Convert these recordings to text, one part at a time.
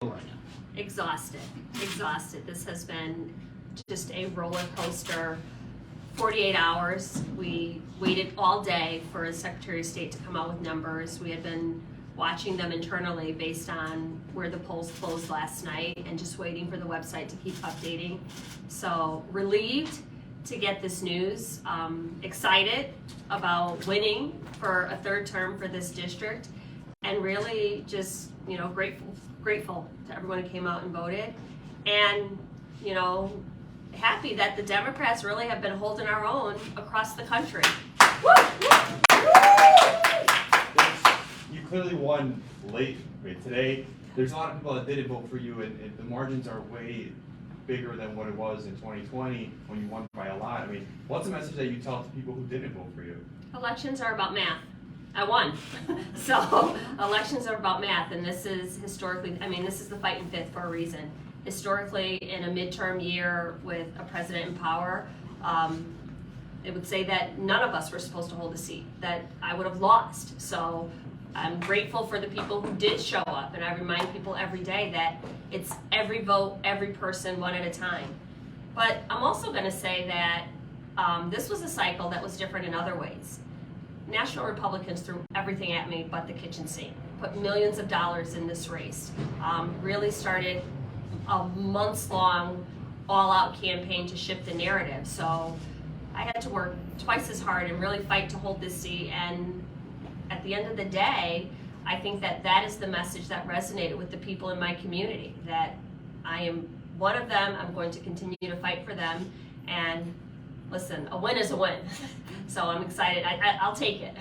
right now? Exhausted. This has been just a roller coaster. 48 hours. We waited all day for the Secretary of State to come out with numbers. We had been watching them internally based on where the polls closed last night and just waiting for the website to keep updating. So relieved to get this news, excited about winning for a third term for this district, and really just, grateful to everyone who came out and voted, and, happy that the Democrats really have been holding our own across the country. You clearly won late today. There's a lot of people that didn't vote for you, and the margins are way bigger than what it was in 2020 when you won by a lot. I mean, what's the message that you tell to people who didn't vote for you? Elections are about math. I won. So elections are about math, and this is historically, this is the fighting fifth for a reason. Historically, in a midterm year with a president in power, it would say that none of us were supposed to hold a seat, that I would have lost. So I'm grateful for the people who did show up, and I remind people every day that it's every vote, every person, one at a time. But I'm also going to say that this was a cycle that was different in other ways. National Republicans threw everything at me but the kitchen sink, put millions of dollars in this race, really started a months-long all-out campaign to shift the narrative. So I had to work twice as hard and really fight to hold this seat, and at the end of the day, I think that is the message that resonated with the people in my community, that I am one of them, I'm going to continue to fight for them, and listen, a win is a win. So I'm excited, I'll take it.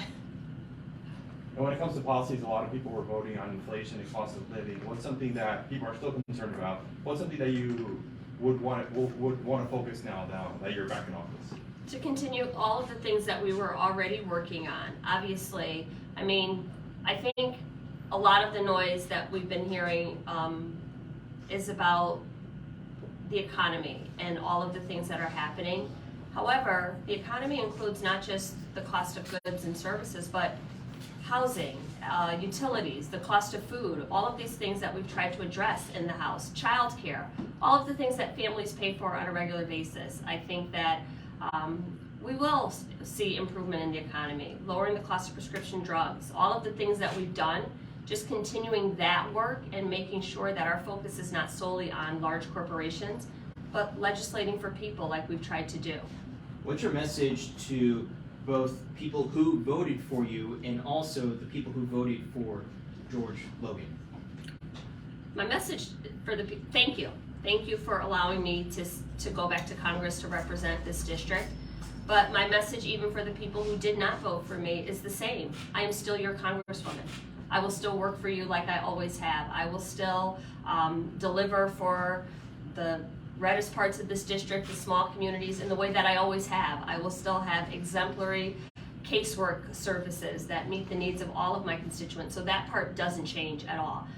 And when it comes to policies, a lot of people were voting on inflation and cost of living. What's something that people are still concerned about? What's something that you would want to focus now that you're back in office? To continue all of the things that we were already working on. Obviously, I think a lot of the noise that we've been hearing is about the economy and all of the things that are happening. However, the economy includes not just the cost of goods and services, but housing, utilities, the cost of food, all of these things that we've tried to address in the House, childcare, all of the things that families pay for on a regular basis. I think that we will see improvement in the economy, lowering the cost of prescription drugs, all of the things that we've done, just continuing that work and making sure that our focus is not solely on large corporations, but legislating for people like we've tried to do. What's your message to both people who voted for you and also the people who voted for George Logan? My message for thank you. Thank you for allowing me to go back to Congress to represent this district. But my message, even for the people who did not vote for me, is the same. I am still your Congresswoman. I will still work for you like I always have. I will still deliver for the reddest parts of this district, the small communities, in the way that I always have. I will still have exemplary casework services that meet the needs of all of my constituents. So that part doesn't change at all.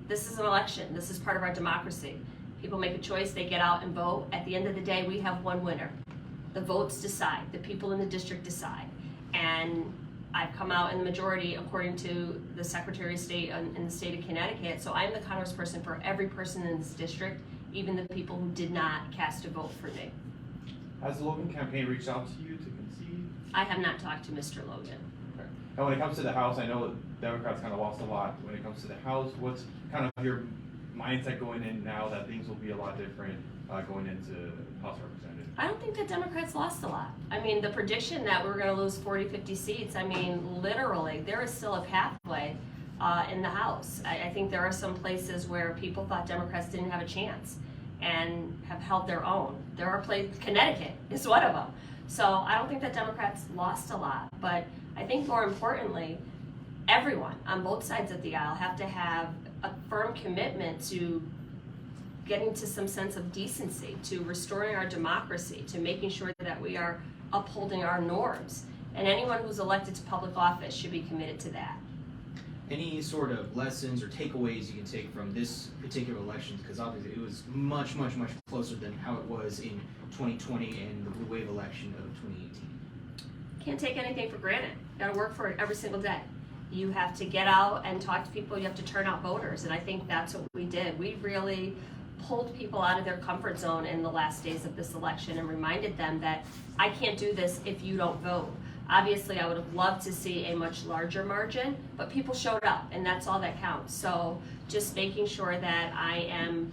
This is an election. This is part of our democracy. People make a choice, they get out and vote. At the end of the day, we have one winner. The votes decide, the people in the district decide. And I've come out in the majority according to the Secretary of State in the state of Connecticut. So I'm the congressperson for every person in this district, even the people who did not cast a vote for me. Has the Logan campaign reached out to you to concede? I have not talked to Mr. Logan. Okay. And when it comes to the House, I know Democrats kind of lost a lot. When it comes to the House, what's kind of your mindset going in now that things will be a lot different going into House of Representatives? I don't think that Democrats lost a lot. The prediction that we're going to lose 40, 50 seats, literally, there is still a pathway in the House. I think there are some places where people thought Democrats didn't have a chance and have held their own. There are places, Connecticut is one of them. So I don't think that Democrats lost a lot, but I think more importantly, everyone on both sides of the aisle have to have a firm commitment to getting to some sense of decency, to restoring our democracy, to making sure that we are upholding our norms. And anyone who's elected to public office should be committed to that. Any sort of lessons or takeaways you can take from this particular election? Because obviously it was much, much, much closer than how it was in 2020 and the blue wave election of 2018. Can't take anything for granted. Got to work for it every single day. You have to get out and talk to people, you have to turn out voters, and I think that's what we did. We really pulled people out of their comfort zone in the last days of this election and reminded them that I can't do this if you don't vote. Obviously, I would have loved to see a much larger margin, but people showed up, and that's all that counts. So just making sure that I am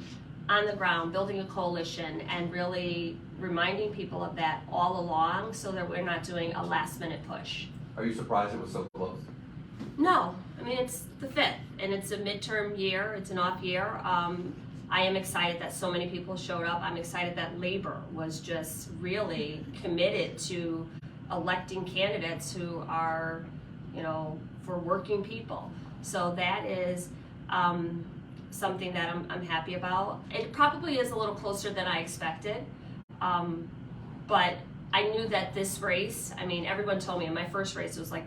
on the ground, building a coalition, and really reminding people of that all along so that we're not doing a last-minute push. Are you surprised it was so close? No, I mean, it's the 5th, and it's a midterm year, it's an off year. I am excited that so many people showed up. I'm excited that labor was just really committed to electing candidates who are, you know, for working people. So that is something that I'm happy about. It probably is a little closer than I expected, but I knew that this race, I mean, everyone told me in my first race, it was like,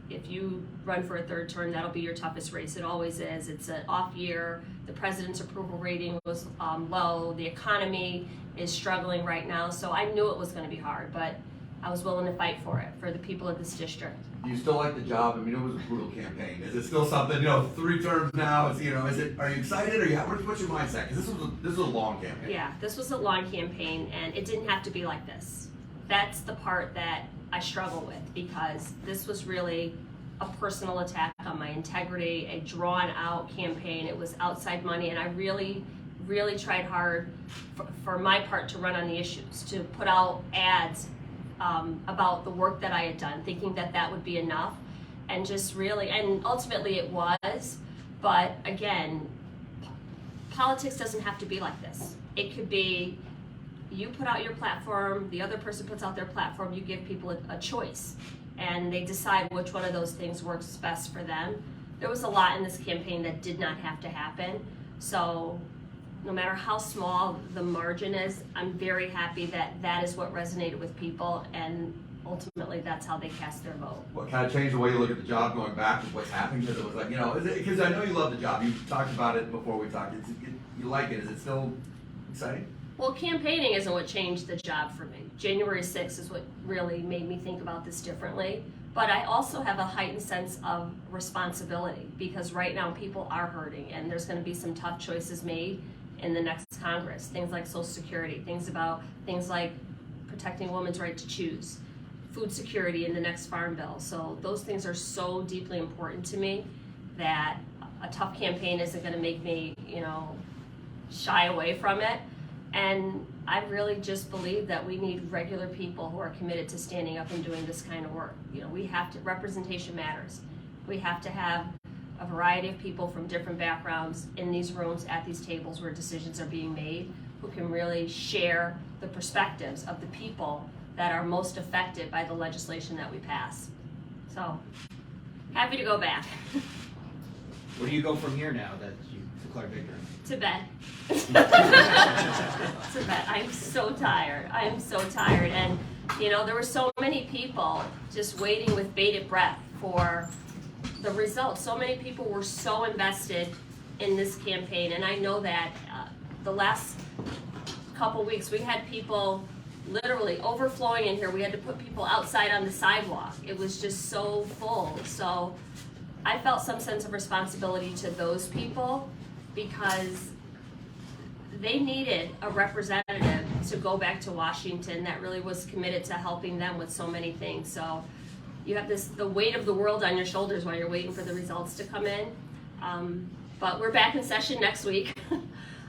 if you run for a 3rd term, that'll be your toughest race. It always is. It's an off year. The president's approval rating was low. The economy is struggling right now. So I knew it was going to be hard, but I was willing to fight for it, for the people of this district. Do you still like the job? I mean, it was a brutal campaign. Is it still something, you know, 3 terms now, it's, you know, are you excited, or what's your mindset? Because this was a long campaign. Yeah, this was a long campaign, and it didn't have to be like this. That's the part that I struggle with, because this was really a personal attack on my integrity, a drawn out campaign. It was outside money, and I really tried hard for my part to run on the issues, to put out ads about the work that I had done, thinking that that would be enough, and just really, and ultimately it was, but again, politics doesn't have to be like this. It could be, you put out your platform, the other person puts out their platform, you give people a choice, and they decide which one of those things works best for them. There was a lot in this campaign that did not have to happen, so no matter how small the margin is, I'm very happy that that is what resonated with people, and ultimately that's how they cast their vote. What kind of changed the way you look at the job going back to what's happening? Because it was like, you know, because I know you love the job. You talked about it before we talked. You like it. Is it still exciting? Well, campaigning isn't what changed the job for me. January 6th is what really made me think about this differently. But I also have a heightened sense of responsibility, because right now people are hurting, and there's going to be some tough choices made in the next Congress. Things like Social Security, things like protecting women's right to choose, food security in the next farm bill. So those things are so deeply important to me that a tough campaign isn't going to make me, you know, shy away from it. And I really just believe that we need regular people who are committed to standing up and doing this kind of work. You know, we have to, representation matters. We have to have a variety of people from different backgrounds in these rooms at these tables where decisions are being made, who can really share the perspectives of the people that are most affected by the legislation that we pass. So, happy to go back. Where do you go from here now that you declare victory? To bed. To bed. I'm so tired. I'm so tired. And, you know, there were so many people just waiting with bated breath for the results. So many people were so invested in this campaign. And I know that the last couple weeks, we had people literally overflowing in here. We had to put people outside on the sidewalk. It was just so full. So I felt some sense of responsibility to those people, because they needed a representative to go back to Washington that really was committed to helping them with so many things. So you have the weight of the world on your shoulders while you're waiting for the results to come in. But we're back in session next week.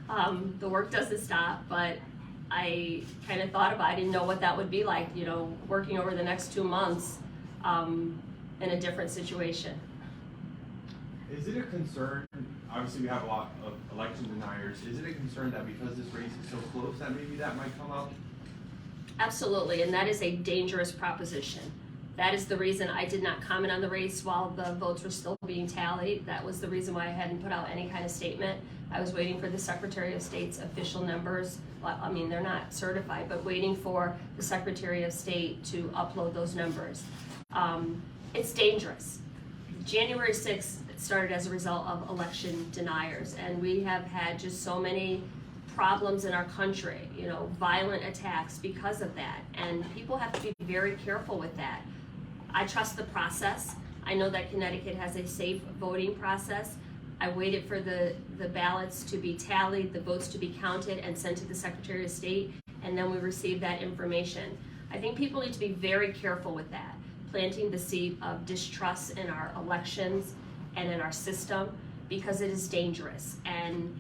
The work doesn't stop, but I kind of thought about it. I didn't know what that would be like, you know, working over the next 2 months in a different situation. Is it a concern, obviously we have a lot of election deniers, is it a concern that because this race is so close that maybe that might come up? Absolutely, and that is a dangerous proposition. That is the reason I did not comment on the race while the votes were still being tallied. That was the reason why I hadn't put out any kind of statement. I was waiting for the Secretary of State's official numbers. Well, I mean, they're not certified, but waiting for the Secretary of State to upload those numbers. It's dangerous. January 6th started as a result of election deniers, and we have had just so many problems in our country, you know, violent attacks because of that, and people have to be very careful with that. I trust the process. I know that Connecticut has a safe voting process. I waited for the ballots to be tallied, the votes to be counted and sent to the Secretary of State, and then we received that information. I think people need to be very careful with that, planting the seed of distrust in our elections and in our system, because it is dangerous. And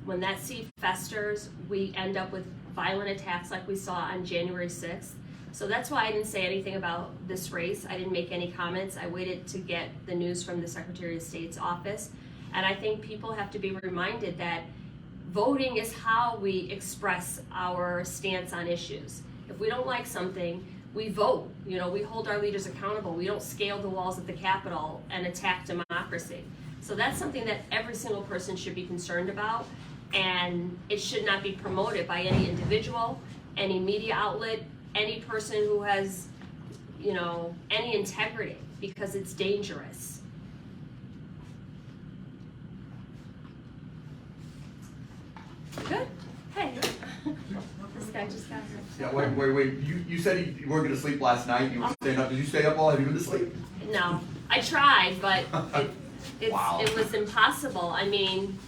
when that seed festers, we end up with violent attacks like we saw on January 6th. So that's why I didn't say anything about this race. I didn't make any comments. I waited to get the news from the Secretary of State's office. And I think people have to be reminded that voting is how we express our stance on issues. If we don't like something, we vote. You know, we hold our leaders accountable. We don't scale the walls of the Capitol and attack democracy. So that's something that every single person should be concerned about, and it should not be promoted by any individual, any media outlet, any person who has, you know, any integrity, because it's dangerous. Good? Hey. This guy just got here. Yeah, wait. You said you weren't gonna sleep last night. You were staying up. Did you stay up all? Have you been to sleep? No, I tried, but Wow. it was impossible. I mean,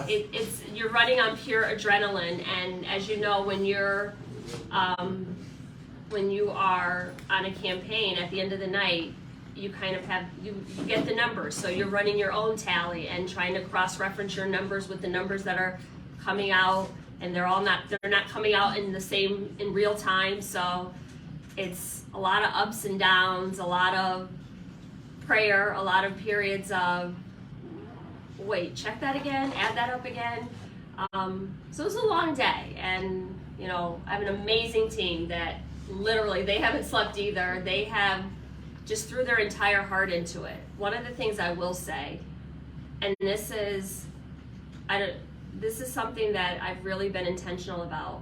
it's you're running on pure adrenaline, and as you know, when you are on a campaign, at the end of the night, you kind of have you get the numbers, so you're running your own tally and trying to cross-reference your numbers with the numbers that are coming out, and they're not coming out in real time. So it's a lot of ups and downs, a lot of prayer, a lot of periods of wait, check that again, add that up again. So it was a long day, and you know, I have an amazing team that literally they haven't slept either. They have just threw their entire heart into it. One of the things I will say, and this is something that I've really been intentional about.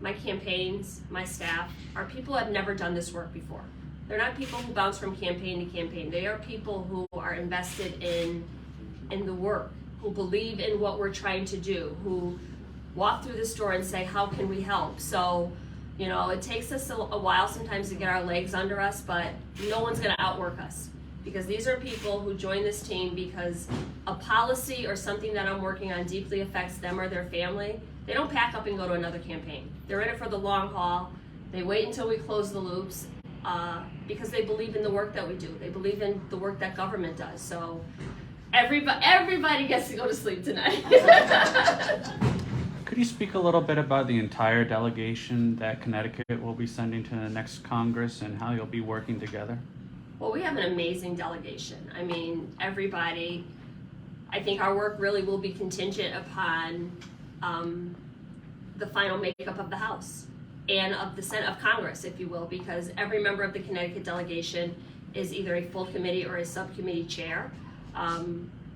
My campaigns, my staff, are people who have never done this work before. They're not people who bounce from campaign to campaign. They are people who are invested in the work, who believe in what we're trying to do, who walk through the store and say, how can we help? So, you know, it takes us a while sometimes to get our legs under us, but no one's gonna outwork us, because these are people who join this team because a policy or something that I'm working on deeply affects them or their family. They don't pack up and go to another campaign. They're in it for the long haul. They wait until we close the loops, because they believe in the work that we do. They believe in the work that government does. So everybody gets to go to sleep tonight. Could you speak a little bit about the entire delegation that Connecticut will be sending to the next Congress and how you'll be working together? Well, we have an amazing delegation. I mean, everybody, I think our work really will be contingent upon the final makeup of the House and of the Senate, of Congress, if you will, because every member of the Connecticut delegation is either a full committee or a subcommittee chair,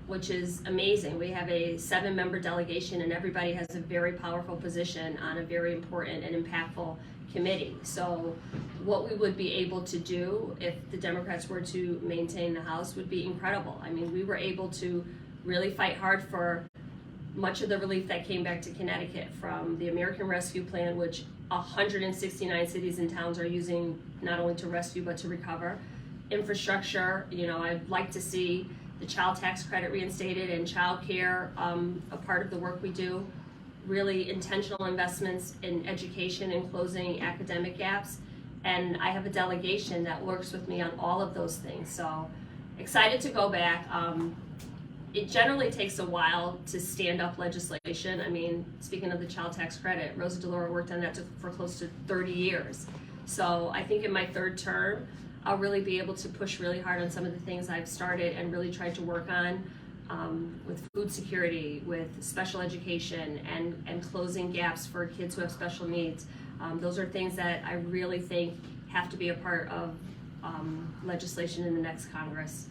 which is amazing. We have a 7-member delegation, and everybody has a very powerful position on a very important and impactful committee. So what we would be able to do if the Democrats were to maintain the House would be incredible. I mean, we were able to really fight hard for much of the relief that came back to Connecticut from the American Rescue Plan, which 169 cities and towns are using not only to rescue but to recover. Infrastructure, you know, I'd like to see the child tax credit reinstated and child care a part of the work we do. Really intentional investments in education and closing academic gaps. And I have a delegation that works with me on all of those things. So excited to go back. It generally takes a while to stand up legislation. I mean, speaking of the child tax credit, Rosa DeLauro worked on that for close to 30 years. So I think in my 3rd term, I'll really be able to push really hard on some of the things I've started and really tried to work on with food security, with special education, and closing gaps for kids who have special needs. Those are things that I really think have to be a part of legislation in the next Congress.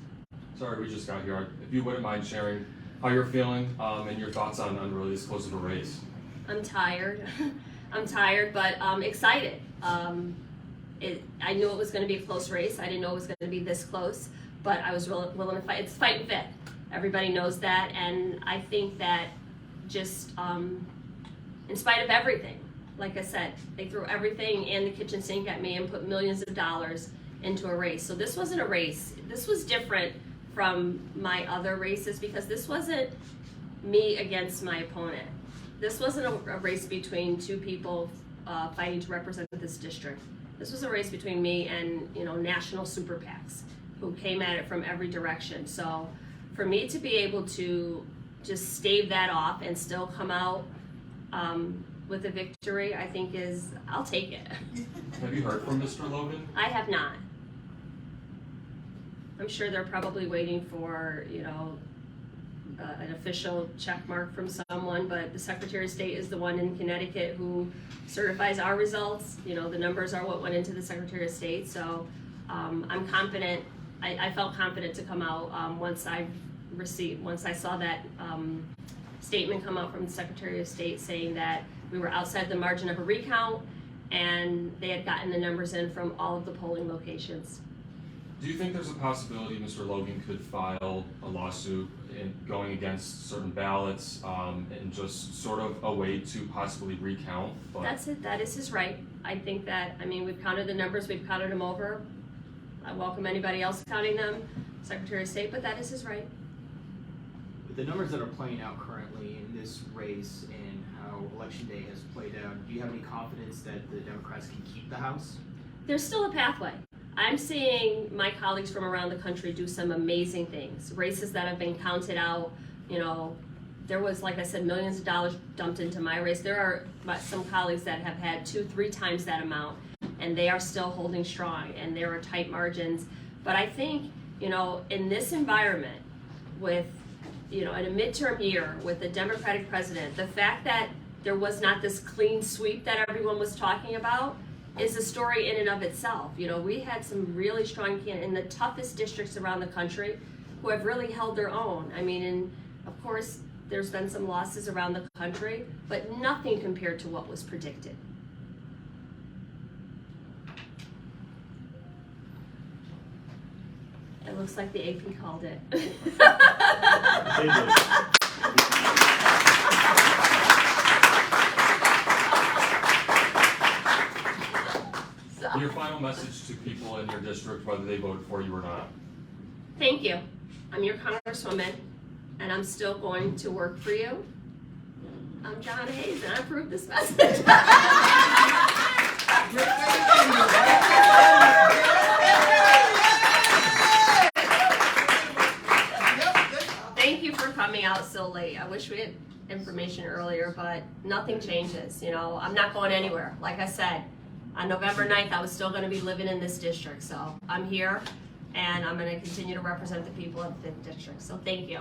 Sorry, we just got here. If you wouldn't mind sharing how you're feeling and your thoughts on really this close of a race. I'm tired. I'm tired, but excited. I knew it was going to be a close race. I didn't know it was going to be this close, but I was willing to fight. It's fight and fit. Everybody knows that, and I think that just in spite of everything, like I said, they threw everything in the kitchen sink at me and put millions of dollars into a race. So this wasn't a race. This was different from my other races because this wasn't me against my opponent. This wasn't a race between two people fighting to represent this district. This was a race between me and, you know, national super PACs who came at it from every direction. So for me to be able to just stave that off and still come out with a victory, I think I'll take it. Have you heard from Mr. Logan? I have not. I'm sure they're probably waiting for, you know, an official check mark from someone, but the Secretary of State is the one in Connecticut who certifies our results. You know, the numbers are what went into the Secretary of State, so I'm confident. I felt confident to come out once I saw that statement come out from the Secretary of State saying that we were outside the margin of a recount and they had gotten the numbers in from all of the polling locations. Do you think there's a possibility Mr. Logan could file a lawsuit going against certain ballots and just sort of a way to possibly recount? But That's it. That is his right. I think that, I mean, we've counted the numbers, we've counted them over. I welcome anybody else counting them, Secretary of State, but that is his right. With the numbers that are playing out currently in this race and how Election Day has played out, do you have any confidence that the Democrats can keep the House? There's still a pathway. I'm seeing my colleagues from around the country do some amazing things. Races that have been counted out, you know, there was, like I said, millions of dollars dumped into my race. There are some colleagues that have had 2-3 times that amount, and they are still holding strong, and there are tight margins. But I think, you know, in this environment, with, you know, in a midterm year with a Democratic president, the fact that there was not this clean sweep that everyone was talking about is a story in and of itself. You know, we had some really strong candidates in the toughest districts around the country who have really held their own. I mean, and of course, there's been some losses around the country, but nothing compared to what was predicted. It looks like the AP called it. your final message to people in your district, whether they vote for you or not? Thank you. I'm your Congresswoman, and I'm still going to work for you. I'm Jahana Hayes, and I approve this message. Thank you for coming out so late. I wish we had information earlier, but nothing changes. You know, I'm not going anywhere. Like I said, on November 9th, I was still going to be living in this district. So I'm here, and I'm going to continue to represent the people of the district. So thank you.